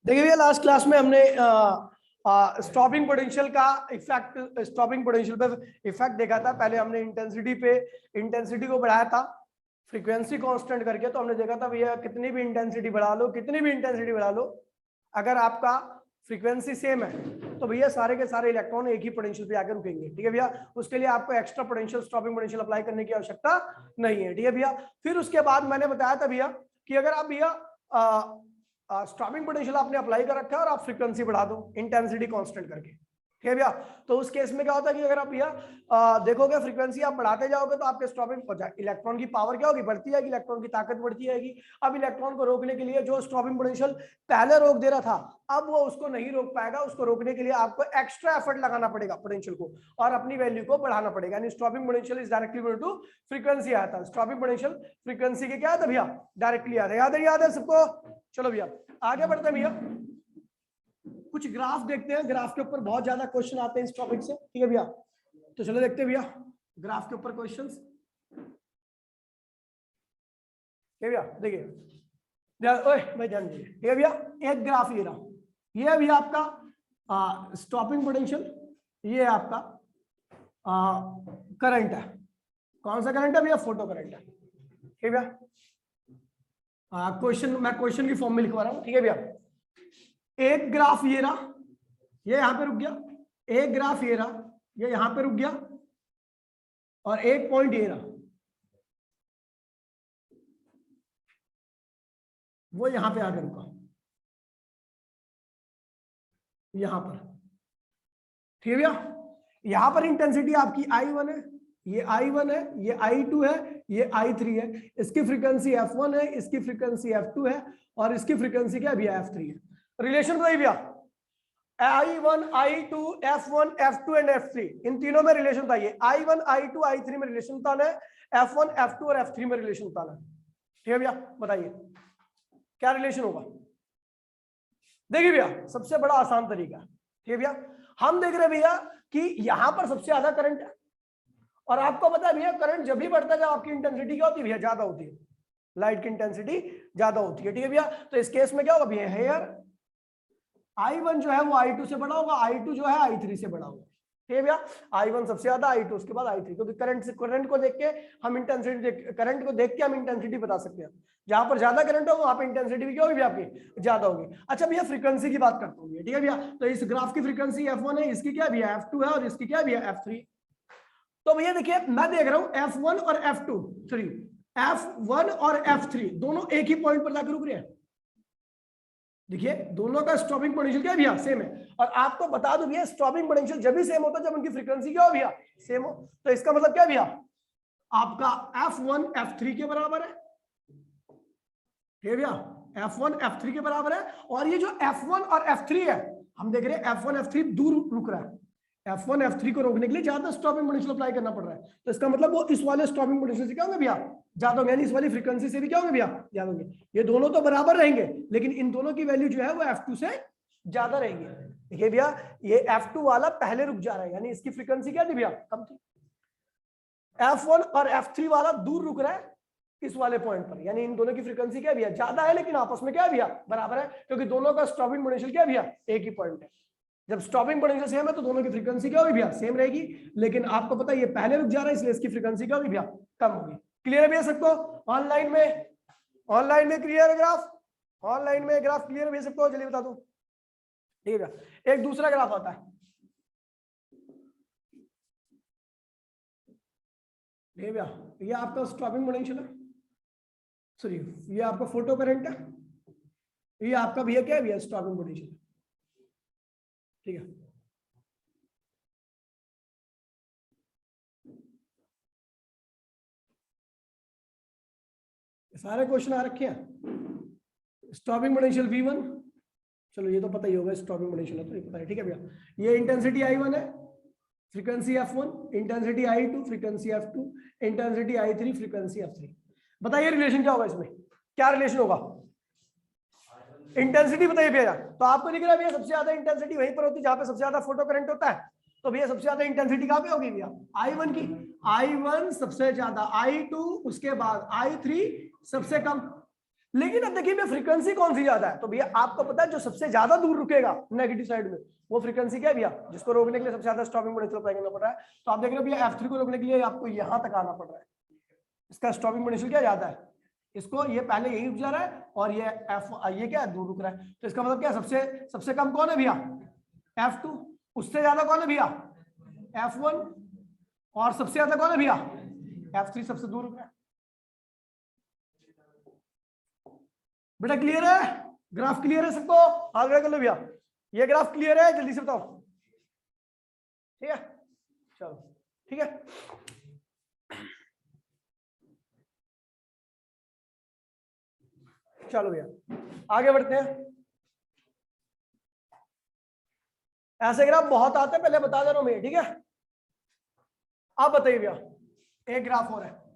देखिए भैया last class में हमने स्टॉपिंग पोटेंशियल का इफेक्ट, स्टॉपिंग पोटेंशियल पे इफेक्ट देखा था। पहले हमने इंटेंसिटी को बढ़ाया था फ्रीक्वेंसी कांस्टेंट करके। तो हमने देखा था भैया कितनी भी इंटेंसिटी बढ़ा लो, अगर आपका फ्रीक्वेंसी सेम है तो भैया सारे के सारे इलेक्ट्रॉन एक ही पोटेंशियल पे आकर रुकेंगे। ठीक है भैया, उसके लिए आपको extra potential stopping potential apply करने की आवश्यकता नहीं है। ठीक है भैया, फिर उसके बाद मैंने बताया था भैया कि अगर आप भैया स्टॉपिंग पोटेंशियल आपने अप्लाई कर रखा है और आप फ्रीक्वेंसी बढ़ा दो इंटेंसिटी कांस्टेंट करके, ठीक है भैया, तो उस केस में क्या होता है कि अगर आप भैया देखोगे फ्रीक्वेंसी आप बढ़ाते जाओगे तो आपके स्टॉपिंग इलेक्ट्रॉन की पावर क्या होगी, बढ़ती जाएगी, इलेक्ट्रॉन की ताकत बढ़ती जाएगी। अब इलेक्ट्रॉन को रोकने के लिए जो स्टॉपिंग पोटेंशियल पहले रोक दे रहा था, अब वो उसको नहीं रोक पाएगा। उसको रोकने के लिए आपको एक्स्ट्रा एफर्ट लगाना पड़ेगा पोटेंशियल को और अपनी वैल्यू को बढ़ाना पड़ेगा। यानी stopping potential is directly equal to frequency आया था। स्टॉपिंग पोटेंशियल फ्रीक्वेंसी के क्या आता भैया, डायरेक्टली आता है। याद है सबको? चलो भैया आगे बढ़ते हैं भैया, कुछ ग्राफ देखते हैं। ग्राफ के ऊपर बहुत ज्यादा क्वेश्चन आते हैं इस टॉपिक से। ठीक है भैया, तो चलो देखते हैं भैया ग्राफ के ऊपर क्वेश्चंस। भैया देखिए भाई ध्यान दीजिए। ठीक है भैया, एक ग्राफ ये रहा, ये है भैया आपका स्टॉपिंग पोटेंशियल, ये आपका करंट है। कौन सा करंट है भैया? फोटो करंट है। ठीक है भैया, मैं क्वेश्चन की फॉर्म में लिखवा रहा हूं। ठीक है भैया, एक ग्राफ ये रहा, ये यहां पे रुक गया। एक ग्राफ ये रहा, ये यहां पे रुक गया। और एक पॉइंट ये रहा, वो यहां पे आके रुका, यहां पर। ठीक है भैया, यहां पर इंटेंसिटी आपकी I1 है, ये I1 है, ये I2 है, ये I3 है। इसकी फ्रीक्वेंसी F1 है, इसकी फ्रीक्वेंसी F2 है और इसकी फ्रीक्वेंसी क्या भैया F3 है। रिलेशन बताइए भैया, I1 I2 F1 F2 and F3, इन तीनों में रिलेशन बताइए। I1 I2 I3 में रिलेशन बताना है, F1 F2 और F3 में रिलेशन बताना है। ठीक है भैया, बताइए क्या रिलेशन होगा। देखिए भैया सबसे बड़ा आसान तरीका, ठीक है भैया, हम देख रहे हैं भैया कि यहां पर सबसे ज्यादा करंट है और आपको पता है भैया करंट जब भी बढ़ता है जब आपकी इंटेंसिटी क्या होती है भैया, ज्यादा होती है, लाइट की इंटेंसिटी ज्यादा होती है। ठीक है भैया, तो इस केस में क्या होगा भैया, हेयर I1 जो है वो I2 से बड़ा होगा, I2 जो है I3 से बड़ा होगा। ठीक है भैया, I1 सबसे ज्यादा, I2 उसके बाद I3, क्योंकि करंट को देख के हम इंटेंसिटी बता सकते हैं। जहां पर ज्यादा करंट होगा वहां पे इंटेंसिटी भी क्या होगी आपकी, ज्यादा होगी। अच्छा भैया फ्रीक्वेंसी की बात करता हूँ। ठीक है भैया, तो इस ग्राफ की फ्रीक्वेंसी F1 है, इसकी क्या भैया F2 है और इसकी क्या भैया F3। तो भैया देखिए मैं देख रहा हूं F1 और F1 और F3 दोनों एक ही पॉइंट पर जाकर रुक रहे हैं। देखिए दोनों का स्टॉपिंग पोटेंशियल क्या है भैया, सेम है। और आपको बता दूं भैया स्टॉपिंग पोटेंशियल जब भी सेम होता है जब उनकी फ्रीक्वेंसी क्या हो भैया, सेम हो। तो इसका मतलब क्या भैया, आपका F1 F3 के बराबर है। ठीक है भैया, F1 F3 के बराबर है। और ये जो F1 और F3 है, हम देख रहे हैं F1 F3 दूर रुक रहा है। F1 F3 को रोकने के लिए ज्यादा स्टॉपिंग पोटेंशियल अप्लाई करना पड़ रहा है। तो इसका मतलब वो इस वाले स्टॉपिंग पोटेंशियल से क्या होंगे भैया, ज्यादा होंगे, यानी इस वाली फ्रीक्वेंसी से भी क्या होंगे भैया, ज्यादा होंगे। ये दोनों तो बराबर रहेंगे लेकिन इन दोनों की वैल्यू जो है वो F2 से ज्यादा रहेगी। देखिए भैया ये F2 वाला पहले रुक जा रहा है, यानी इसकी फ्रीक्वेंसी क्या थी भैया, कम थी। F1 और F3 वाला दूर रुक रहा है इस वाले पॉइंट पर, यानी इन दोनों की फ्रीक्वेंसी क्या भैया, ज्यादा है, लेकिन आपस में क्या भैया, बराबर है, क्योंकि दोनों का स्टॉपिंग पोटेंशियल क्या भैया, एक ही पॉइंट है। जब स्टॉपिंग पोटेंशियल सेम है तो दोनों की फ्रीक्वेंसी क्या होगी भैया, सेम रहेगी। लेकिन आपको पता है ये पहले रुक जा रहा है इसलिए इसकी फ्रीक्वेंसी क्या होगी भैया, कम होगी। क्लियर है भैया सबको? ऑनलाइन में क्लियर है ग्राफ? ऑनलाइन में ग्राफ क्लियर है भैया सबको? चलिए बता दो। ठीक है भैया, एक दूसरा ग्राफ आता है। ठीक भैया, ये आपका स्टॉपिंग पोटेंशियल है, सॉरी ये आपका फोटो करंट है, ये आपका भैया क्या है भैया, स्टॉपिंग पोटेंशियल। ठीक है, सारे क्वेश्चन आ रखे हैं। स्टॉपिंग पोटेंशियल V1, चलो ये तो पता ही होगा, स्टॉपिंग पोटेंशियल है तो ये पता है। ठीक है भैया, ये इंटेंसिटी I1 है, frequency F1, intensity I2, frequency F2, intensity I3, frequency F3। बताइए रिलेशन क्या होगा इसमें, क्या रिलेशन होगा? इंटेंसिटी बताइए भैया। तो आपको दिख रहा है भैया सबसे ज्यादा इंटेंसिटी वहीं पर होती है जहां पे सबसे ज्यादा फोटो करंट होता है। तो भैया सबसे ज्यादा इंटेंसिटी कहां पे होगी भैया, I1 की। I1 सबसे ज्यादा, I2 उसके बाद I3 सबसे कम। लेकिन अब देखिए फ्रीक्वेंसी कौन सी ज्यादा है, तो भैया आपको पता है जो सबसे ज्यादा दूर रुकेगा नेगेटिव साइड में वो फ्रीक्वेंसी क्या है भैया, जिसको रोकने के लिए सबसे ज्यादा स्टॉपिंग पोटेंशियल अप्लाई करना पड़ रहा है। तो आप देख रहे हो भैया F3 को रोकने के लिए आपको यहां तक आना पड़ रहा है, इसका स्टॉपिंग पोटेंशियल क्या ज्यादा है, इसको ये पहले यही रुक जा रहा है और ये क्या है दूर रुक रहा है। तो इसका मतलब क्या सबसे कम कौन है भैया F2, उससे ज्यादा कौन है भैया F1 और सबसे ज्यादा कौन है भैया F3 सबसे दूर रुक रहा है। बेटा क्लियर है, ग्राफ क्लियर है सबको, आगे कर लो भैया, ये ग्राफ क्लियर है जल्दी से बताओ, ठीक है चलो ठीक है। चलो भैया आगे बढ़ते हैं, ऐसे ग्राफ बहुत आते हैं पहले बता दे रहा हूं मैं, ठीक है। आप बताइए भैया एक ग्राफ और है,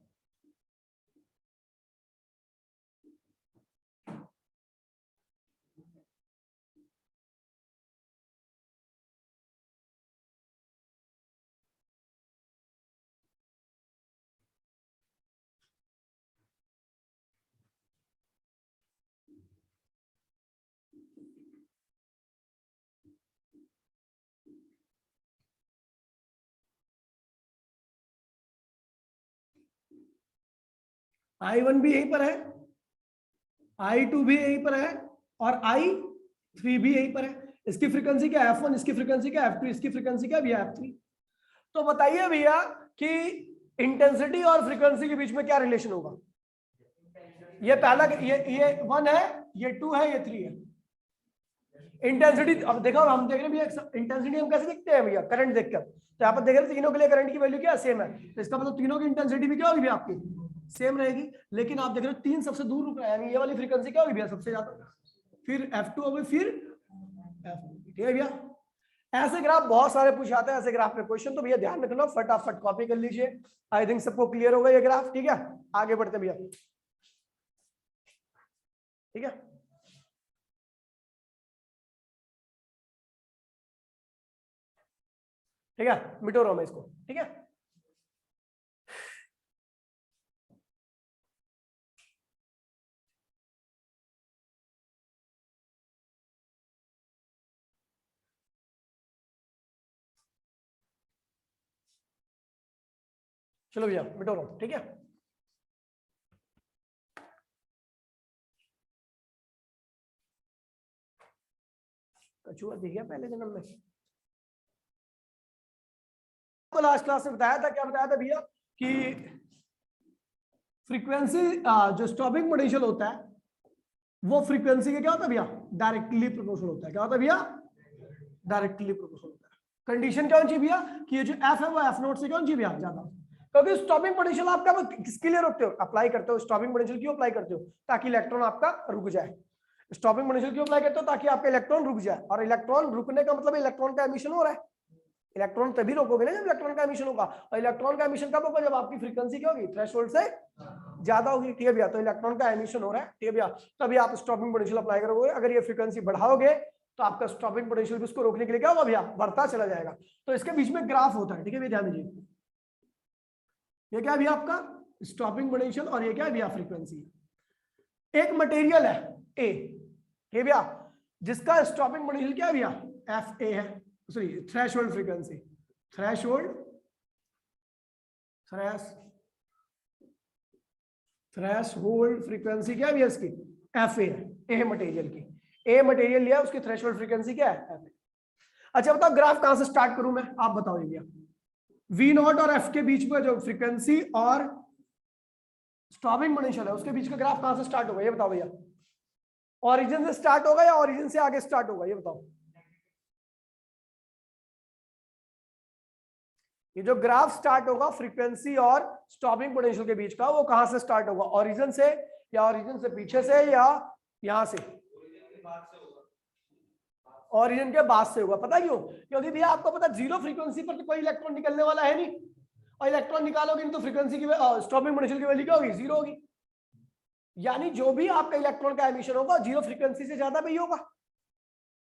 I1 भी यहीं पर है, I2 भी यहीं पर है और I3 भी यहीं पर है। इसकी फ्रीक्वेंसी क्या है F1, इसकी फ्रीक्वेंसी क्या है F2, इसकी फ्रीक्वेंसी क्या है भैया F3। तो बताइए भैया कि इंटेंसिटी और फ्रीक्वेंसी के बीच में क्या रिलेशन होगा। ये पहला ये 1 है, ये 2 है, ये 3 है। इंटेंसिटी अब देखो हम देख रहे हैं भैया इंटेंसिटी हम कैसे देखते हैं भैया करंट देखकर, तो यहाँ पर देख रहे हैं तीनों के लिए करंट की वैल्यू क्या सेम है, तो इसका मतलब तीनों की इंटेंसिटी भी क्या होगी भैया आपकी सेम रहेगी। लेकिन आप देख रहे हो 3 सबसे दूर रुक रहा है, यानी ये वाली फ्रीक्वेंसी क्या होगी भैया सबसे ज्यादा, फिर F2 होगी, फिर F1, ठीक है भैया। ऐसे ग्राफ बहुत सारे पूछ आते हैं, ऐसे ग्राफ पे क्वेश्चन, तो भैया ध्यान रखना फटाफट कॉपी कर लीजिए। आई थिंक सबको क्लियर होगा ये ग्राफ, ठीक है आगे बढ़ते भैया, ठीक है। ठीक है मिटो रहा हूं मैं इसको, ठीक है। चलो भैया मिटो रहा हूं, ठीक है। कछुआ दिख गया पहले जन्म में, तो लास्ट क्लास में बताया था, क्या बताया था भैया कि फ्रीक्वेंसी जो स्टॉपिंग पोटेंशियल होता है वो फ्रीक्वेंसी के क्या होता है भैया डायरेक्टली प्रोपोर्शनल होता है। क्या होता है भैया डायरेक्टली प्रोपोर्शनल होता है। कंडीशन क्या होनी चाहिए भैया कि ये जो एफ है वो एफ नोट से क्या होनी चाहिए भैया ज्यादा, क्योंकि स्टॉपिंग पोटेंशियल आपका किसके लिए रोकते हो अप्लाई करते हो, स्टॉपिंग पोटेंशियल क्यों अप्लाई करते हो ताकि इलेक्ट्रॉन आपका रुक जाए। स्टॉपिंग पोटेंशियल क्यों अप्लाई करते हो ताकि आपका इलेक्ट्रॉन रुक जाए, और इलेक्ट्रॉन रुकने का मतलब इलेक्ट्रॉन का एमिशन हो रहा है, इलेक्ट्रॉन तभी रोकोगे ना जब इलेक्ट्रॉन का एमिशन होगा, और इलेक्ट्रॉन का एमिशन कब होगा जब आपकी फ्रीक्वेंसी क्या होगी थ्रेशोल्ड से ज्यादा होगी, ठीक है भैया। तो इलेक्ट्रॉन का एमिशन हो रहा है, ठीक है भैया, तभी आप स्टॉपिंग पोटेंशियल अप्लाई करोगे। अगर ये फ्रीक्वेंसी बढ़ाओगे तो आपका स्टॉपिंग पोटेंशियल भी उसको रोकने के लिए क्या होगा भैया बढ़ता चला जाएगा। तो इसके बीच में ग्राफ होता है, ठीक है भैया ध्यान दीजिए, ये क्या है भैया आपका स्टॉपिंग पोटेंशियल और ये क्या है भैया फ्रीक्वेंसी। एक मटेरियल है ए, ठीक है भैया, जिसका स्टॉपिंग पोटेंशियल क्या है भैया एफ ए है, sorry threshold frequency, threshold threshold frequency क्या है भैया इसकी एफ ए है, ए मटेरियल की, ए मटेरियल लिया उसकी थ्रेशोल्ड फ्रीक्वेंसी क्या है एफ ए। अच्छा बताओ ग्राफ कहां से स्टार्ट करूं मैं, आप बताओ भैया वी नॉट और एफ के बीच में जो फ्रीक्वेंसी और स्टॉपिंग पोटेंशियल है उसके बीच का ग्राफ कहां से स्टार्ट होगा ये बताओ भैया, ओरिजिन से स्टार्ट होगा या ओरिजिन से आगे स्टार्ट होगा ये बताओ। ये जो ग्राफ स्टार्ट होगा फ्रीक्वेंसी और स्टॉपिंग पोटेंशियल के बीच का वो कहां से स्टार्ट होगा, ओरिजिन से या ओरिजिन से पीछे से या यहां से, ओरिजिन के बाद से होगा। पता क्यों, क्योंकि भैया आपको पता जीरो फ्रीक्वेंसी पर तो कोई इलेक्ट्रॉन निकलने वाला है नहीं, और इलेक्ट्रॉन निकालोगे तो फ्रीक्वेंसी की स्टॉपिंग पोटेंशियल की वैल्यू क्या होगी जीरो होगी, यानी जो भी आपका इलेक्ट्रॉन का एमिशन होगा जीरो फ्रीक्वेंसी से ज्यादा भी होगा,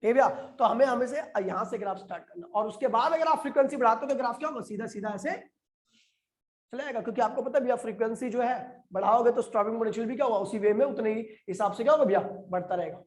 ठीक है भैया। तो हमें से यहां से ग्राफ स्टार्ट करना, और उसके बाद अगर आप फ्रीक्वेंसी बढ़ाते हो तो ग्राफ क्या होगा सीधा सीधा ऐसे चलेगा, क्योंकि आपको पता है भैया फ्रीक्वेंसी जो है बढ़ाओगे तो स्टॉपिंग पोटेंशियल भी क्या होगा, उसी वे में उतने ही हिसाब से क्या होगा भैया, बढ़ता रहेगा।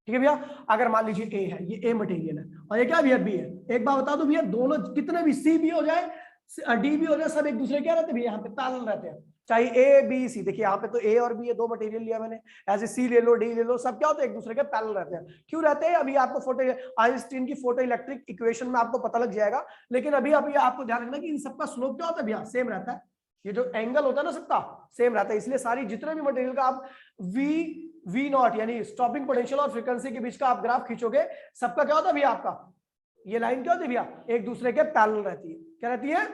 ठीक है भैया, अगर मान लीजिए ए है, ये ए मटेरियल है और ये क्या भैया बी है, एक बात बता दो भैया, दोनों कितने भी सी भी हो जाए डी भी हो जाए, सब एक दूसरे क्या रहते हैं भैया, यहाँ पे पैरेलल रहते हैं, चाहे ए बी सी। देखिए यहाँ पे तो ए और बी है, दो मटेरियल लिया मैंने, ऐसे सी ले लो डी ले लो, सब क्या होते हैं एक दूसरे के पैरेलल रहते हैं। क्यों रहते हैं, अभी आपको फोटो आइंस्टीन की फोटो इलेक्ट्रिक इक्वेशन में आपको पता लग जाएगा, लेकिन अभी आपको ध्यान रखना कि इन सबका स्लोप क्या होता है भैया, सेम रहता है। ये जो एंगल होता है ना सबका सेम रहता है, इसलिए सारी जितने भी मटेरियल का आप वी नॉट यानी स्टॉपिंग पोटेंशियल और फ्रीक्वेंसी के बीच का आप ग्राफ खींचोगे, सबका क्या होता है भैया, आपका ये लाइन क्या होती है भैया, एक दूसरे के पैरेलल रहती है। क्या रहती है,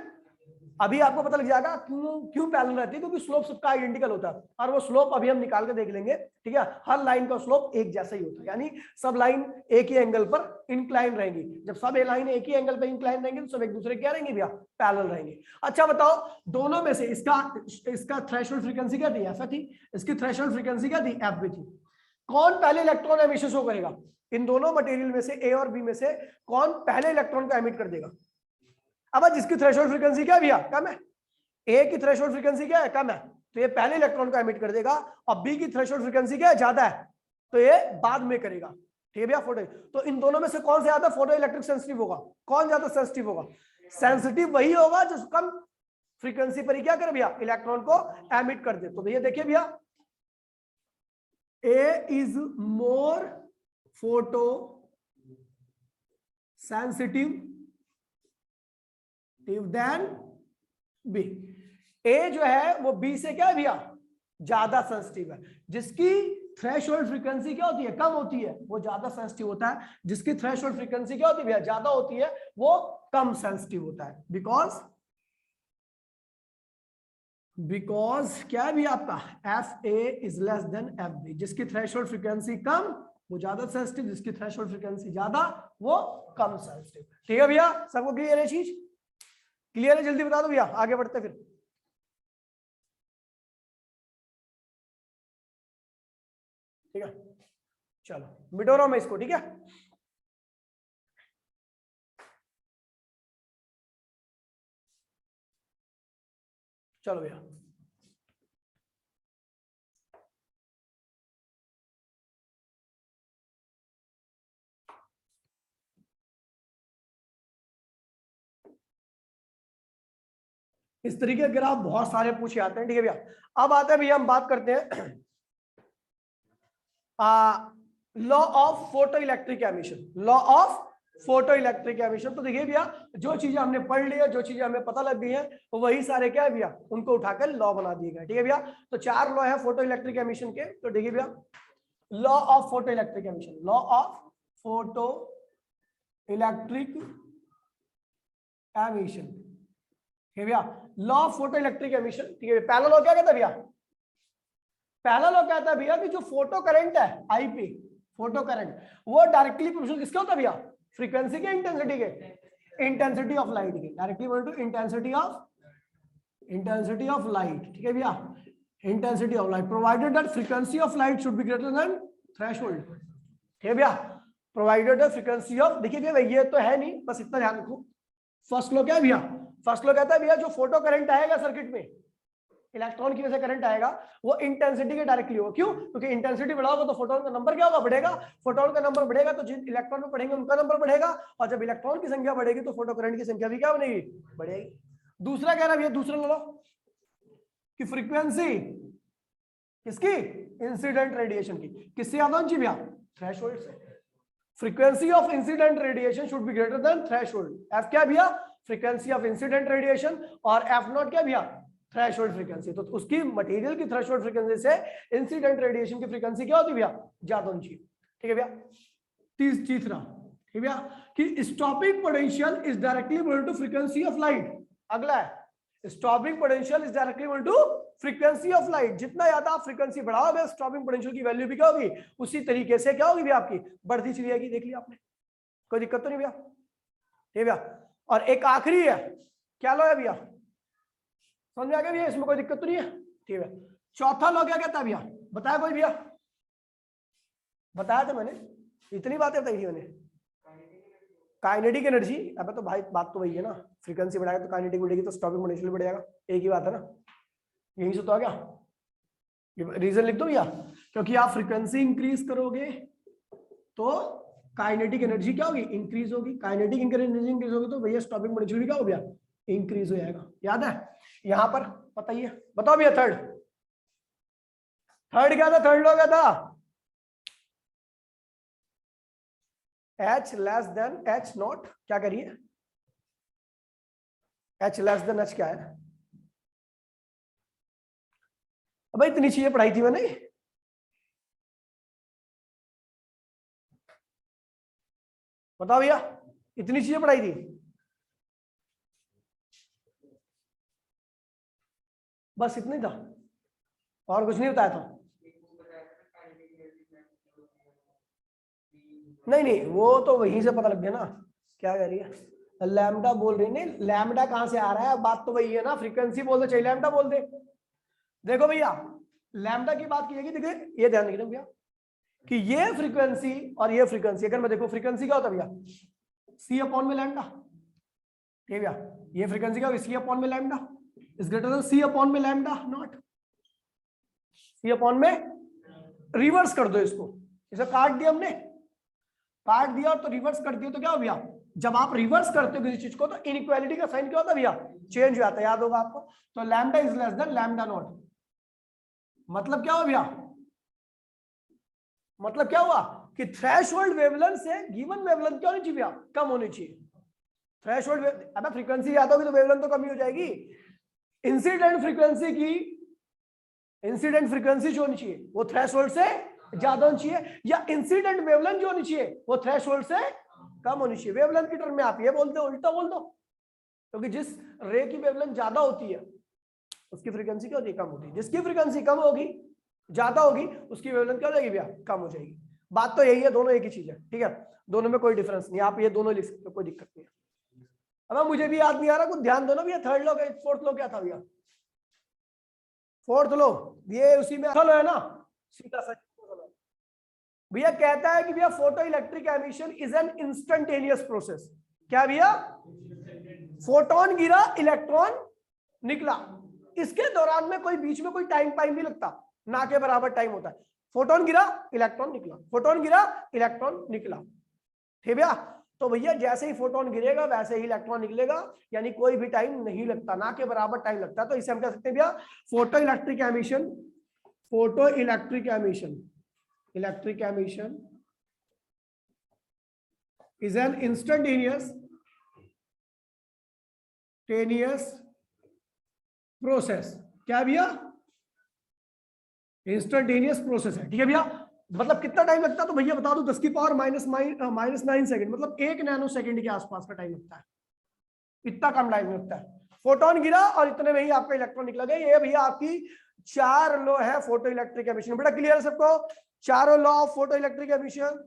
अभी आपको पता लग जाएगा क्यों पैरेलल रहती है, क्योंकि स्लोप सबका आइडेंटिकल होता है, और वो स्लोप अभी हम निकाल के देख लेंगे। ठीक है, हर लाइन का स्लोप एक जैसा ही होता है, यानी सब लाइन एक ही एंगल पर इंक्लाइन रहेंगी। जब सब लाइन एक ही एंगल पर इंक्लाइन रहेंगी तो सब एक दूसरे क्या रहेंगे भैया, पैरेलल रहेंगे। अच्छा बताओ, दोनों में से इसका थ्रेशोल्ड फ्रीक्वेंसी क्या थी, एफ थी, इसकी थ्रेशोल्ड फ्रीक्वेंसी क्या थी, एफ भी थी। कौन पहले इलेक्ट्रॉन एमिशन शो करेगा, इन दोनों मटेरियल में से ए और बी में से कौन पहले इलेक्ट्रॉन को एमिट कर देगा। अब जिसकी थ्रेशोल्ड फ्रीक्वेंसी क्या है भैया, कम है, ए की थ्रेशोल्ड फ्रीक्वेंसी क्या है, कम है, तो ये पहले इलेक्ट्रॉन को एमिट कर देगा, और बी की थ्रेशोल्ड फ्रीक्वेंसी क्या है, ज्यादा है, तो ये बाद में करेगा। ठीक है भैया, फोटो, तो इन दोनों में से कौन से ज्यादा फोटो इलेक्ट्रिक सेंसिटिव होगा, कौन ज्यादा सेंसिटिव होगा, सेंसिटिव वही होगा जो कम फ्रीक्वेंसी पर ही क्या करे भैया, इलेक्ट्रॉन को एमिट कर दे। तो भैया देखिए भैया, A is more photosensitive than B. ए जो है वो बी से क्या है भैया, ज्यादा सेंसिटिव है। जिसकी थ्रेशोल्ड फ्रीक्वेंसी क्या होती है, कम होती है, वो ज्यादा सेंसिटिव होता है। जिसकी थ्रेशोल्ड फ्रीक्वेंसी क्या होती है भैया, ज्यादा होती है, वो कम सेंसिटिव होता है। बिकॉज क्या है भी आपका, F A is less than F B. जिसकी थ्रेशोल्ड फ्रीक्वेंसी कम वो ज्यादा सेंसिटिव, जिसकी थ्रेशोल्ड फ्रीक्वेंसी ज्यादा वो कम सेंसिटिव। ठीक है भैया, सबको क्लियर है चीज, क्लियर है, जल्दी बता दो भैया, आगे बढ़ते फिर। ठीक है, चलो मिटो रहा हूं मैं इसको। ठीक है, चलो भैया, इस तरीके के ग्राफ बहुत सारे पूछे आते हैं। ठीक है भैया, अब आते हैं भैया, हम बात करते हैं law of photoelectric emission. Law of photoelectric emission, तो देखिए भैया, जो चीजें हमने पढ़ ली है, जो चीजें हमें पता लग गई है, तो वही सारे क्या है भैया, उनको उठाकर लॉ बना दिए गए। ठीक है भैया, तो 4 लॉ है फोटो इलेक्ट्रिक एमिशन के। तो देखिए भैया, law of photoelectric emission, law of photoelectric emission. ठीक है भैया, law of photoelectric emission. ठीक है, पहला लॉ क्या कहता है भैया, पहला लॉ कहता है भैया कि जो फोटो करंट है आईपी, फोटो करंट, वो डायरेक्टली प्रोपोर्शनल किसके होता है भैया, फ्रीक्वेंसी के, इंटेंसिटी के, इंटेंसिटी ऑफ लाइट के, directly equal to intensity of light. ठीक है भैया, intensity of light, provided that frequency of light should be greater than threshold. ठीक है भैया, प्रोवाइडेड दैट फ्रीक्वेंसी ऑफ, देखिए भैया ये तो है नहीं, बस इतना ध्यान रखो। फर्स्ट लॉ क्या है भैया, फर्स्ट लॉ कहता है भैया जो फोटो करंट आएगा सर्किट में, इलेक्ट्रॉन की वजह से करंट आएगा, वो इंटेंसिटी के डायरेक्टली होगा। क्यों, क्योंकि इंटेंसिटी बढ़ाओगे तो फोटोन का नंबर क्या होगा, बढ़ेगा। फोटोन का नंबर बढ़ेगा तो जिन इलेक्ट्रॉन में पढ़ेंगे उनका नंबर बढ़ेगा, और जब इलेक्ट्रॉन की संख्या बढ़ेगी तो फोटो करंट की संख्या भी क्या बनेगी, बढ़ेगी। दूसरा कह रहा है भैया, दूसरा लो कि फ्रीक्वेंसी किसकी, इंसिडेंट रेडिएशन की, किससे ज्यादा होनी चाहिए भैया, थ्रेशोल्ड से। Frequency of incident radiation should be greater than threshold. F क्या भैया, फ्रीक्वेंसी ऑफ इंसिडेंट रेडिएशन, और एफ नॉट क्या भैया, थ्रेशोल्ड फ्रीक्वेंसी। तो उसकी मटेरियल की थ्रेशोल्ड फ्रीक्वेंसी से इंसिडेंट रेडिएशन की फ्रीक्वेंसी क्या होती है भैया, ज्यादा होनी चाहिए। ठीक है भैया, तीसरा, ठीक है भैया, कि stopping potential is directly equal to frequency of light. अगला है, stopping potential is directly equal to frequency of light. जितना ज्यादा आप फ्रीक्वेंसी बढ़ाओगे, स्टॉपिंग पोटेंशियल की वैल्यू भी क्या होगी, उसी तरीके से क्या होगी भैया, आपकी बढ़ती चली जाएगी। देख लिया आपने, कोई दिक्कत तो नहीं भैया। ठीक है भैया, और एक आखिरी है, क्या लो है भैया, समझ में आ गया भैया, इसमें कोई दिक्कत तो नहीं है। ठीक है, चौथा लॉ क्या कहता है भैया, बताया कोई भैया, बताया था मैंने, इतनी बातें बताई थी मैंने, काइनेटिक एनर्जी, अब तो भाई बात तो वही है ना, फ्रीक्वेंसी बढ़ाएगा तो काइनेटिक बढ़ेगी तो स्टॉपिंग पोटेंशियल बढ़ेगा, एक ही बात है ना, यही से तो आ गया। रीजन लिख दो भैया, क्योंकि आप फ्रीक्वेंसी इंक्रीज करोगे तो काइनेटिक एनर्जी क्या होगी, इंक्रीज होगी, काइनेटिक एनर्जी इंक्रीज होगी तो भैया स्टॉपिंग पोटेंशियल भी क्या हो गया, इंक्रीज हो जाएगा। याद है यहां पर, बताइए, बताओ भैया थर्ड, थर्ड क्या था, थर्ड लो क्या था, H less than H not, क्या करिए, H लेस देन H क्या है, भाई इतनी चीजें पढ़ाई थी मैंने, बताओ भैया, इतनी चीजें पढ़ाई थी, बस इतनी था और कुछ नहीं बताया था। नहीं नहीं, वो तो वहीं से पता लग गया ना, क्या कह रही है, लैम्डा बोल रही, नहीं लैम्डा कहां से आ रहा है, बात तो वही है ना, फ्रीक्वेंसी बोल दे चाहे लैम्डा बोल दे। देखो भैया लैम्डा की बात की जाएगी, देखिए ये ध्यान रखना भैया कि ये फ्रीक्वेंसी और ये फ्रीक्वेंसी, अगर मैं देखो फ्रीक्वेंसी क्या होता है भैया, सी अपॉन में लैम्डा, ठीक है भैया, ये फ्रीक्वेंसी क्या होगी, सी अपॉन में lambda is greater than C upon में लैम्डा नॉट, सी अपॉन में, रिवर्स कर दो इसको, इसे काट दिया हमने, काट दिया और तो रिवर्स कर दिया तो क्या हो भैया, जब आप रिवर्स करते हो किसी चीज को तो इनइक्वालिटी का साइन क्या होता है भैया, चेंज हो जाता है, याद होगा आपको, तो lambda is less then lambda naught, मतलब क्या हो भैया, मतलब क्या हुआ कि थ्रेशोल्ड वेवलेंथ से गिवन वेवलेंथ क्या होनी चाहिए भैया, कम होनी चाहिए, थ्रेशोल्ड, अब फ्रीक्वेंसी याद होगी तो वेवलेंथ तो कम ही हो जाएगी, इंसिडेंट फ्रीक्वेंसी की, इंसिडेंट फ्रीक्वेंसी जो होनी चाहिए वो थ्रेशोल्ड से ज्यादा होनी चाहिए, या इंसिडेंट वेवलेंथ जो होनी चाहिए वो थ्रेशोल्ड से कम होनी चाहिए। वेवलेंथ की टर्म में आप ये बोलते हो, उल्टा बोल दो, क्योंकि जिस रे की वेवलेंथ ज्यादा होती है उसकी फ्रीक्वेंसी क्या होती है, कम होती है, जिसकी फ्रीक्वेंसी कम होगी ज्यादा होगी उसकी वेवलेंथ क्या हो जाएगी भैया, कम हो जाएगी। बात तो यही है, दोनों एक ही चीज है, ठीक है, दोनों में कोई डिफरेंस नहीं, आप ये दोनों लिख सकते हो, कोई दिक्कत नहीं है। अब मुझे भी याद नहीं आ रहा, कुछ ध्यान दो ना भैया, थर्ड लो फोर्थ लो क्या था भैया, फोर्थ लो ये उसी में है ना, सीधा सा भैया कहता है कि भैया photoelectric emission is an instantaneous process, क्या भैया, फोटोन गिरा इलेक्ट्रॉन निकला, इसके दौरान में कोई बीच में कोई टाइम नहीं लगता, ना के बराबर टाइम होता है, फोटोन गिरा इलेक्ट्रॉन निकला, फोटोन गिरा इलेक्ट्रॉन निकला, ठीक भैया, तो भैया जैसे ही फोटोन गिरेगा वैसे ही इलेक्ट्रॉन निकलेगा, यानी कोई भी टाइम नहीं लगता, ना के बराबर टाइम लगता है, तो इसे हम कह सकते हैं भैया photoelectric emission, photo electric emission, electric emission is an instantaneous process, क्या भैया, इंस्टेंटेनियस प्रोसेस है, ठीक है भैया, मतलब कितना टाइम लगता है, तो भैया बता दो 10 की पावर -9 सेकंड, मतलब 1 नैनो सेकंड के आसपास का टाइम लगता है, इतना कम टाइम लगता है, फोटोन गिरा और इतने में ही आपका इलेक्ट्रॉन निकला गया, ये भैया आपकी 4 लॉ है फोटो इलेक्ट्रिक एमिशन, बेटा क्लियर है सबको, चारों law of photoelectric emission,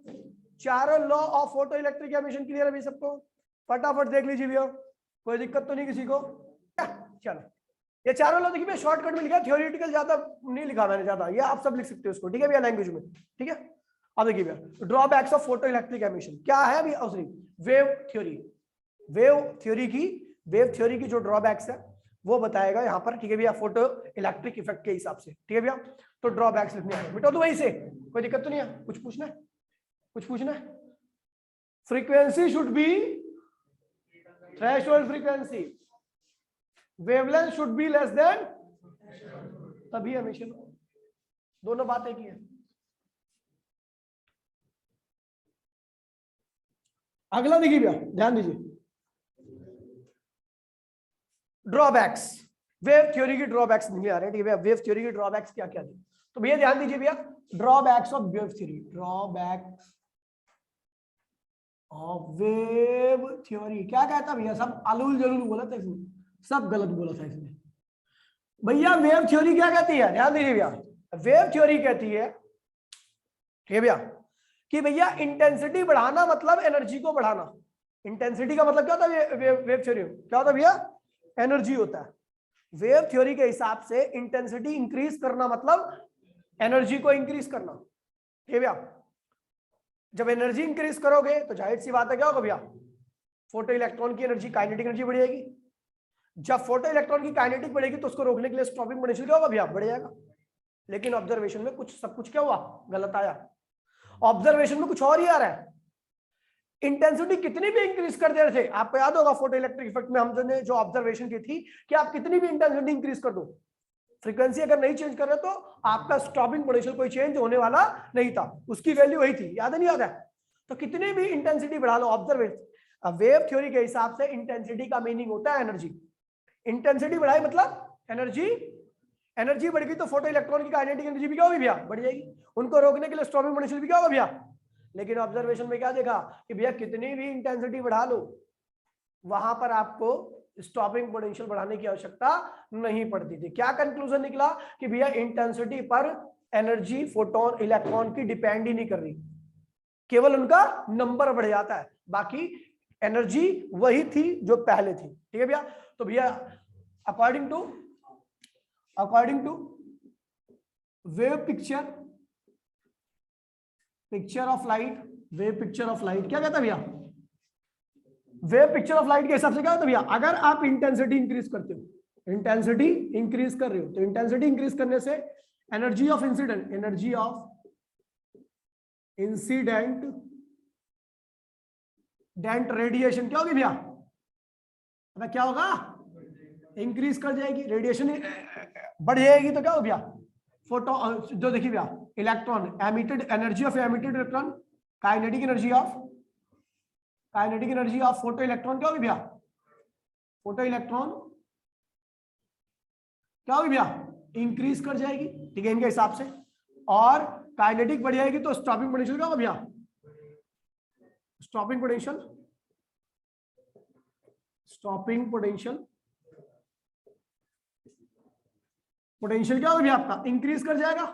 चारों law of photoelectric emission clear है भाई सबको, फटाफट देख लीजिए भैया, कोई दिक्कत तो नहीं किसी को, चलो ये चारों लॉ देखिए शॉर्टकट में लिखा, थ्योरेटिकल ज्यादा नहीं लिखा मैंने ज्यादा, ये आप सब लिख सकते हो इसको, ठीक है भैया, लैंग्वेज में, ठीक है। अब देखिए भैया drawbacks of photoelectric emission क्या है भैया, सॉरी वेव थ्योरी की जो ड्रॉबैक्स है वो बताएगा यहाँ पर, ठीक है भैया, फोटो इलेक्ट्रिक इफेक्ट के हिसाब से, ठीक है भैया, तो ड्रॉबैक्स लिखने आए बेटा, तो वहीं से कोई दिक्कत तो नहीं है, कुछ पूछना है, कुछ पूछना है, frequency should be threshold frequency, wavelength should be less than, तभी एमिशन, दोनों बात एक ही है। अगला देखिए भैया, ध्यान दीजिए, ड्रॉबैक्स, वेव थ्योरी की ड्रॉबैक्स नहीं आ रहे, ठीक है भैया, वेव थ्योरी की ड्रॉबैक्स क्या क्या थी, तो भैया ध्यान दीजिए भैया, drawbacks of wave theory, drawbacks of wave theory क्या कहता भैया, सब अलूल जरूर बोला था इसमें, सब गलत बोला था इसमें, भैया वेव थ्योरी क्या कहती है, ध्यान दीजिए भैया, वेव थ्योरी कहती है, ठीक है भैया, कि भैया इंटेंसिटी बढ़ाना मतलब एनर्जी को बढ़ाना, इंटेंसिटी का मतलब क्या होता है वेव थ्योरी, क्या होता है भैया, एनर्जी होता है, वेव थ्योरी के हिसाब से इंटेंसिटी इंक्रीज करना मतलब एनर्जी को इंक्रीज करना, ठीक है भैया, जब एनर्जी इंक्रीज करोगे तो जाहिर सी बात है क्या होगा भैया, फोटो इलेक्ट्रॉन की एनर्जी, काइनेटिक एनर्जी बढ़ जाएगी। जब फोटो इलेक्ट्रॉन की काइनेटिक बढ़ेगी तो उसको रोकने के लिए स्टॉपिंग पोटेंशियल क्या होगा भैया, बढ़ जाएगा। लेकिन ऑब्जर्वेशन में कुछ सब कुछ क्या हुआ, गलत आया। ऑब्जर्वेशन में कुछ और ही आ रहा है। इंटेंसिटी कितनी भी इंक्रीज कर दे रहे थे, आपको याद होगा फोटो इलेक्ट्रिक इफेक्ट में हमने जो ऑब्जर्वेशन की थी कि आप कितनी भी इंटेंसिटी इंक्रीज कर दो, फ्रीक्वेंसी अगर नहीं चेंज कर रहे तो आपका स्टॉपिंग पोटेंशियल कोई चेंज होने वाला नहीं था, उसकी वैल्यू वही थी। याद है नहीं याद है? तो कितनी भी इंटेंसिटी बढ़ा लो, ऑब्जर्वेशन वेव थ्योरी के हिसाब से इंटेंसिटी का मीनिंग होता है एनर्जी। इंटेंसिटी बढ़ाई मतलब एनर्जी, एनर्जी बढ़ गई तो फोटो इलेक्ट्रॉन की काइनेटिक एनर्जी भी क्या होगी भैया, बढ़ जाएगी। उनको रोकने के लिए स्टॉपिंग पोटेंशियल भी क्या होगा भैया। लेकिन ऑब्जर्वेशन में क्या देखा कि भैया कितनी भी इंटेंसिटी बढ़ा लो, वहां पर आपको स्टॉपिंग पोटेंशियल बढ़ाने की आवश्यकता नहीं पड़ती थी। क्या कंक्लूजन निकला कि भैया इंटेंसिटी पर एनर्जी फोटोन इलेक्ट्रॉन की डिपेंड ही नहीं कर रही, केवल उनका नंबर बढ़ जाता है, बाकी एनर्जी वही थी जो पहले थी। ठीक है भैया। तो भैया according to wave picture of light, wave picture of light क्या कहता है भैया, वेव पिक्चर ऑफ लाइट के हिसाब से क्या होता है भैया, अगर आप इंटेंसिटी इंक्रीज करते हो, इंटेंसिटी इंक्रीज कर रहे हो, तो इंटेंसिटी इंक्रीज करने से energy of incident, energy of incident dent radiation क्या होगी भैया, अब क्या होगा, इंक्रीज कर जाएगी, रेडिएशन बढ़ जाएगी। तो क्या हो भैया, फोटो जो देखिए भैया electron emitted, energy of emitted electron, kinetic energy of photo electron क्या होगी भैया, फोटो इलेक्ट्रॉन क्या होगी भैया, इंक्रीज कर जाएगी। ठीक है, इनके हिसाब से। और काइनेटिक बढ़ जाएगी तो स्टॉपिंग पोटेंशियल क्या होगा भैया, स्टॉपिंग पोटेंशियल क्या होगा भैया आपका, इंक्रीज कर जाएगा।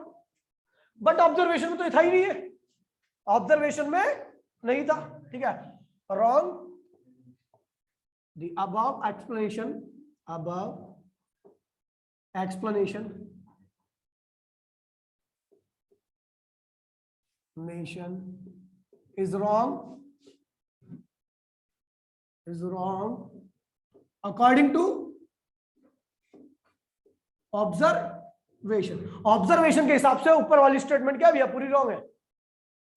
बट ऑब्जर्वेशन में तो था ही नहीं है, ऑब्जर्वेशन में नहीं था। ठीक है, wrong. The above explanation is wrong according to observation के हिसाब से ऊपर वाली स्टेटमेंट क्या भैया, पूरी रॉन्ग है।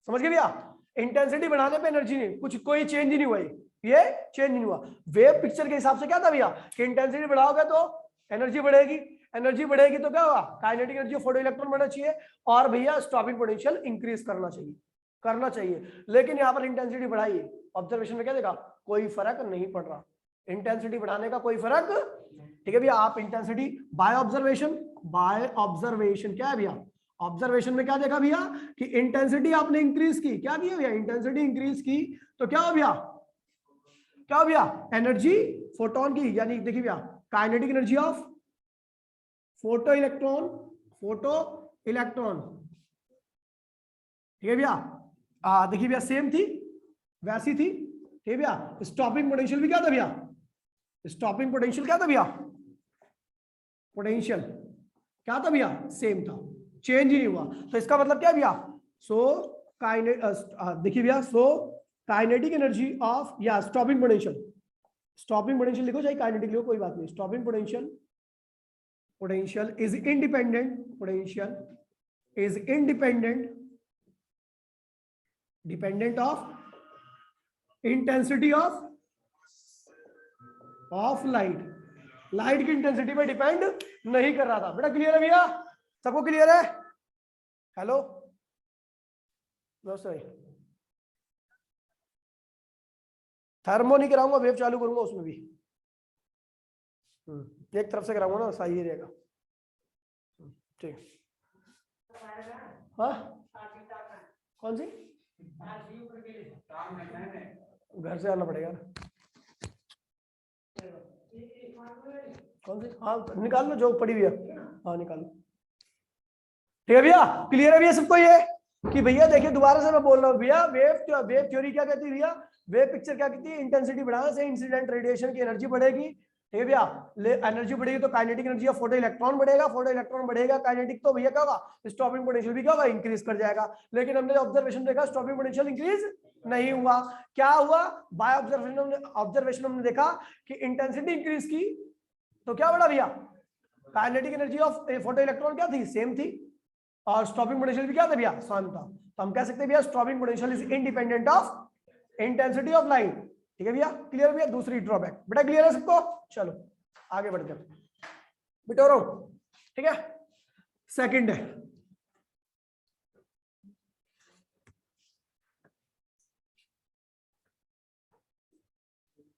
समझ गए भैया, इंटेंसिटी बढ़ाने पे एनर्जी नहीं, कुछ कोई चेंज ही नहीं हुआ, ये चेंज नहीं हुआ। वेव पिक्चर के हिसाब से क्या था भैया कि इंटेंसिटी बढ़ाओगे तो एनर्जी बढ़ेगी, एनर्जी बढ़ेगी तो क्या होगा, काइनेटिक एनर्जी फोटो इलेक्ट्रॉन बढ़ना चाहिए, और भैया स्टॉपिंग पोटेंशियल इंक्रीज करना चाहिए। लेकिन यहाँ पर इंटेंसिटी बढ़ाई, ऑब्जर्वेशन में क्या देखा, कोई फर्क नहीं पड़ रहा, इंटेंसिटी बढ़ाने का कोई फर्क। ठीक है भैया, आप इंटेंसिटी बाय ऑब्जर्वेशन क्या है भैया, ऑब्जर्वेशन में क्या देखा भैया कि इंटेंसिटी आपने इंक्रीज की, क्या किया भैया, इंटेंसिटी इंक्रीज की तो क्या हो भैया, एनर्जी फोटोन की, यानी देखिए भैया kinetic energy of photo electron, ठीक है भैया। देखिए भैया सेम थी, वैसी थी। ठीक है भैया, स्टॉपिंग पोटेंशियल भी क्या था भैया, स्टॉपिंग पोटेंशियल क्या था भैया, पोटेंशियल क्या था भैया, सेम था, चेंज ही नहीं हुआ। तो इसका मतलब क्या भैया, देखिए भैया काइनेटिक एनर्जी ऑफ या स्टॉपिंग पोटेंशियल लिखो, चाहे काइनेटिक लिखो, कोई बात नहीं। Stopping potential is independent of intensity of light की इंटेंसिटी पे डिपेंड नहीं कर रहा था। बेटा क्लियर है भैया, सबको क्लियर है? हेलो दोस्तों, थर्मो नहीं कराऊंगा, वेव चालू करूंगा उसमें भी, एक तरफ से कराऊंगा ना, सही रहेगा। ठीक, हाँ कौन सी, घर से आना पड़ेगा ना, कौन सी, हाँ निकाल लो जो पड़ी हुई है, हाँ निकाल लो। ठीक है भैया, क्लियर है भैया सबको ये कि भैया देखिए दोबारा से मैं बोल रहा हूँ भैया, वेव थ्योरी क्या कहती है भैया, वेव पिक्चर क्या कहती है, इंटेंसिटी बढ़ाने से इंसिडेंट रेडिएशन की एनर्जी बढ़ेगी। ठीक है भैया, एनर्जी बढ़ेगी तो kinetic energy of photo electron बढ़ेगा, काइनेटिक तो भैया क्या होगा, स्टॉपिंग पोटेंशियल भी क्या होगा, इंक्रीज कर जाएगा। लेकिन हमने ऑब्जर्वेशन देखा स्टॉपिंग पोटेंशियल इंक्रीज नहीं हुआ। क्या हुआ? बाय ऑब्जर्वेशन हमने देखा कि इंटेंसिटी इंक्रीज की तो क्या बढ़ा भैया? Kinetic energy of photo electron क्या थी? सेम थी, और स्टॉपिंग पोटेंशियल भी क्या था भैया? समान था। तो हम कह सकते हैं भैया stopping potential is independent of intensity of light. ठीक है भैया, क्लियर भैया? दूसरी ड्रॉबैक बेटा क्लियर है सबको? चलो आगे बढ़ते हैं बिटोरो। ठीक है, सेकंड है,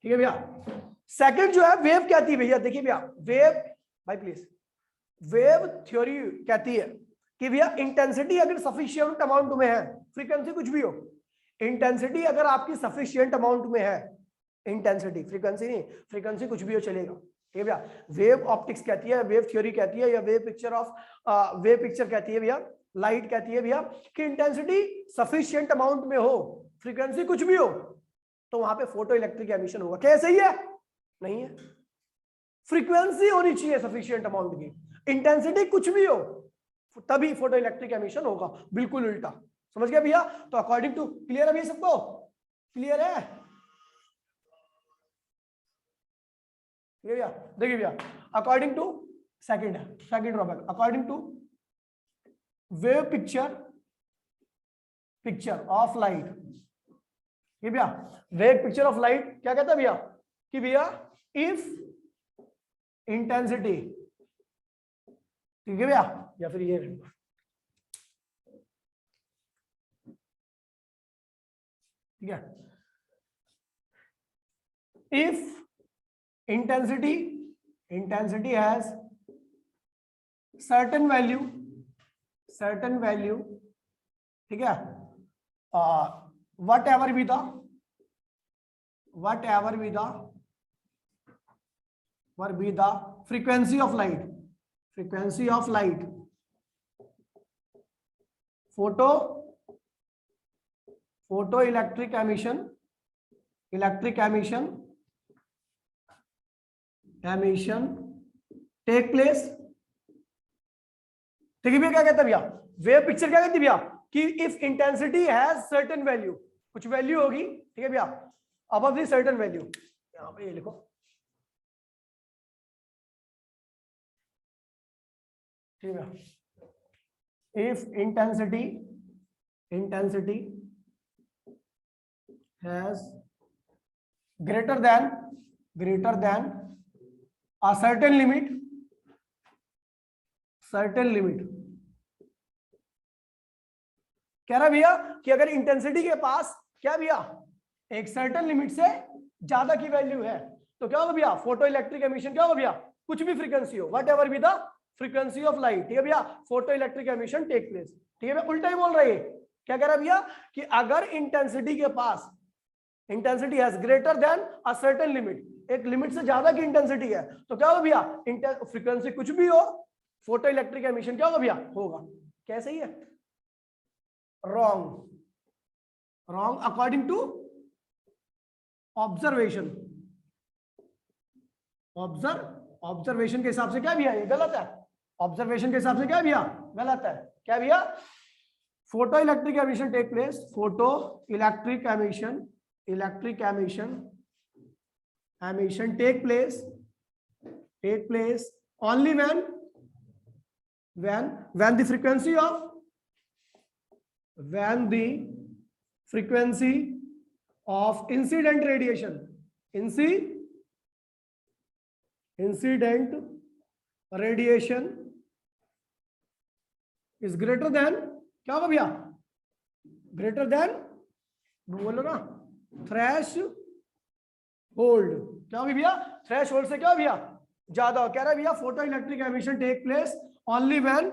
ठीक है भैया। सेकंड जो है वेव कहती है भैया, देखिए भैया वेव, भाई प्लीज, वेव थ्योरी कहती है कि भैया इंटेंसिटी अगर सफिशिएंट अमाउंट में है, फ्रीक्वेंसी कुछ भी हो, इंटेंसिटी अगर आपकी सफिशिएंट अमाउंट में है, इंटेंसिटी फ्रीक्वेंसी नहीं, फ्रीक्वेंसी कुछ भी हो चलेगा। ठीक है भैया, वेव ऑप्टिक्स कहती है, वेव थ्योरी कहती है, या wave picture of wave picture कहती है भैया, लाइट कहती है भैया कि इंटेंसिटी सफिशिएंट अमाउंट में हो, फ्रीक्वेंसी कुछ भी हो, तो वहां पे फोटो इलेक्ट्रिक एमिशन होगा। क्या सही है? नहीं है, फ्रीक्वेंसी होनी चाहिए सफिशिएंट अमाउंट की, इंटेंसिटी कुछ भी हो तभी फोटो इलेक्ट्रिक एमिशन होगा, बिल्कुल उल्टा। समझ गया भैया? तो अकॉर्डिंग टू, क्लियर है भैया सबको? क्लियर है? भैया देखिए भैया, अकॉर्डिंग टू सेकंड है, second drawback, according to wave picture of light. ये भैया वेव पिक्चर ऑफ लाइट क्या कहता है भैया कि भैया इफ इंटेंसिटी, ठीक है भैया, या फिर ये ठीक है, if intensity has certain value, ठीक है, whatever be the frequency of light, photoelectric emission take place. ठीक है भैया, क्या कहता है भैया वेव पिक्चर, क्या कहती है भैया कि if intensity has certain value, कुछ वैल्यू होगी, ठीक है भैया, अबव दी सर्टेन वैल्यू, यहां पे ये लिखो, ठीक है, if intensity has greater than a certain limit, कह रहा भैया कि अगर इंटेंसिटी के पास क्या भैया एक सर्टेन लिमिट से ज्यादा की वैल्यू है, तो क्या होगा भैया फोटो इलेक्ट्रिक एमिशन क्या होगा भैया, कुछ भी फ्रीक्वेंसी हो, whatever be the frequency of light, ठीक है भैया, photoelectric emission take place. ठीक है भैया, उल्टा ही बोल रही है, क्या कह रहा भैया कि अगर इंटेंसिटी के पास, intensity has greater than a certain limit, एक लिमिट से ज्यादा की इंटेंसिटी है, तो क्या होगा भैया फ्रीक्वेंसी कुछ भी हो, फोटो इलेक्ट्रिक एमिशन क्या होगा भैया, होगा। क्या सही है? रॉन्ग अकॉर्डिंग टू ऑब्जर्वेशन के हिसाब से क्या भैया ये गलत है, ऑब्जर्वेशन के हिसाब से क्या भैया गलत है। क्या भैया photoelectric emission take place, photoelectric emission take place only when the frequency of incident radiation is greater than, क्या होगा भैया, greater than, बोलो ना, थ्रेश होल्ड, क्या होगी भैया, थ्रेश होल्ड से क्या भैया ज्यादा। कह रहा है भैया photoelectric emission take place only when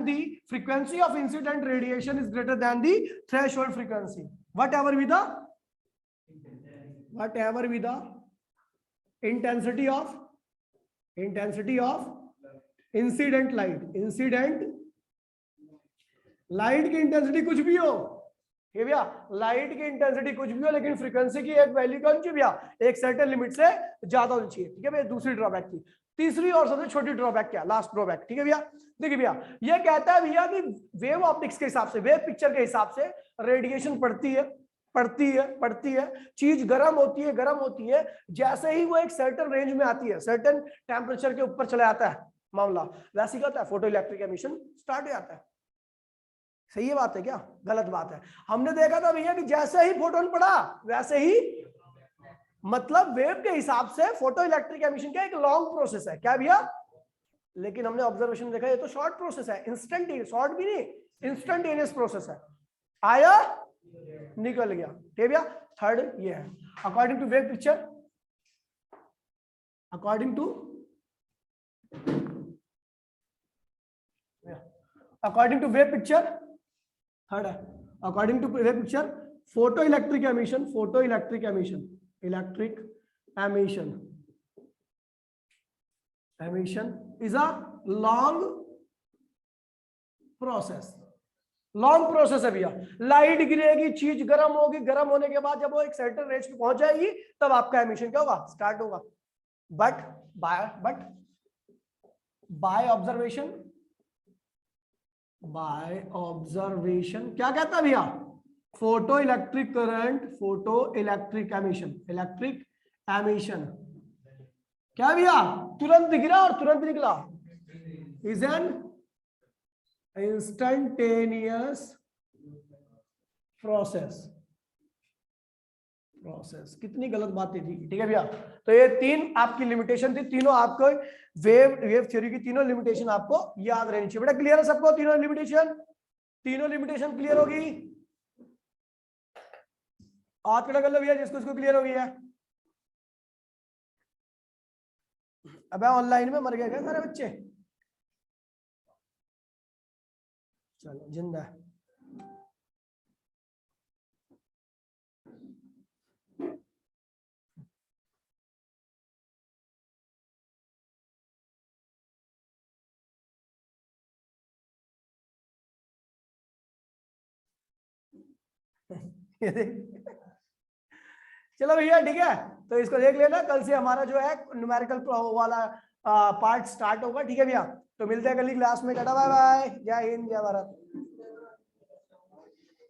the frequency of incident radiation is greater than the threshold frequency, whatever be the intensity of incident light की इंटेंसिटी कुछ भी हो, ये भैया लाइट की इंटेंसिटी कुछ भी हो, लेकिन फ्रीक्वेंसी की एक वैल्यू क्या होनी चाहिए भैया, एक सर्टेन लिमिट से ज्यादा होनी चाहिए। ठीक है भैया, दूसरी ड्रॉबैक थी। तीसरी और सबसे छोटी ड्रॉबैक क्या, लास्ट ड्रॉबैक, ठीक है भैया, देखिए भैया ये कहता है भैया कि वेव ऑप्टिक्स के हिसाब से, वेव पिक्चर के हिसाब से रेडिएशन पड़ती है, पड़ती है, चीज गर्म होती है, जैसे ही वो एक सर्टेन रेंज में आती है, सर्टेन टेम्परेचर के ऊपर चला जाता है मामला, वैसे ही क्या है, फोटो इलेक्ट्रिक एमिशन स्टार्ट हो जाता है। सही है बात है क्या, गलत बात है? हमने देखा था भैया कि जैसे ही फोटोन पड़ा वैसे ही, मतलब वेव के हिसाब से फोटो इलेक्ट्रिक एमिशन क्या एक लॉन्ग प्रोसेस है क्या भैया? लेकिन हमने ऑब्जर्वेशन देखा ये तो शॉर्ट प्रोसेस है, इंस्टेंट, शॉर्ट भी नहीं, इंस्टेंटेनियस प्रोसेस है। आया निकल गया, ठीक है भैया? थर्ड ये है, according to wave picture, according to wave picture, third है according to wave picture, photoelectric emission is a long process है भैया। लाइट गिरेगी, चीज गर्म होगी, गर्म होने के बाद जब वो एक सर्टेन रेंज पे पहुंच जाएगी तब आपका एमिशन क्या होगा, स्टार्ट होगा। बट बाय ऑब्जर्वेशन क्या कहता है भैया, photo electric current, photo electric emission क्या भैया, तुरंत गिरा और तुरंत निकला, इज एन इंस्टेंटेनियस प्रोसेस। कितनी गलत बातें थी, ठीक है भैया? तो ये तीन आपकी लिमिटेशन थी, तीनों आपको वेव थ्योरी की तीनों लिमिटेशन आपको याद रहनी चाहिए। बेटा क्लियर है सबको तीनों लिमिटेशन क्लियर होगी? हाथ खड़ा कर लो भैया जिसको क्लियर हो गई है। अबे ऑनलाइन में मर गए क्या सारे बच्चे? चलो जिंदा है। चलो भैया ठीक है, तो इसको देख लेना, कल से हमारा जो है न्यूमेरिकल वाला पार्ट स्टार्ट होगा, ठीक है भैया? तो मिलते हैं कल की क्लास में, टाटा बाय बाय, जय हिंद जय भारत।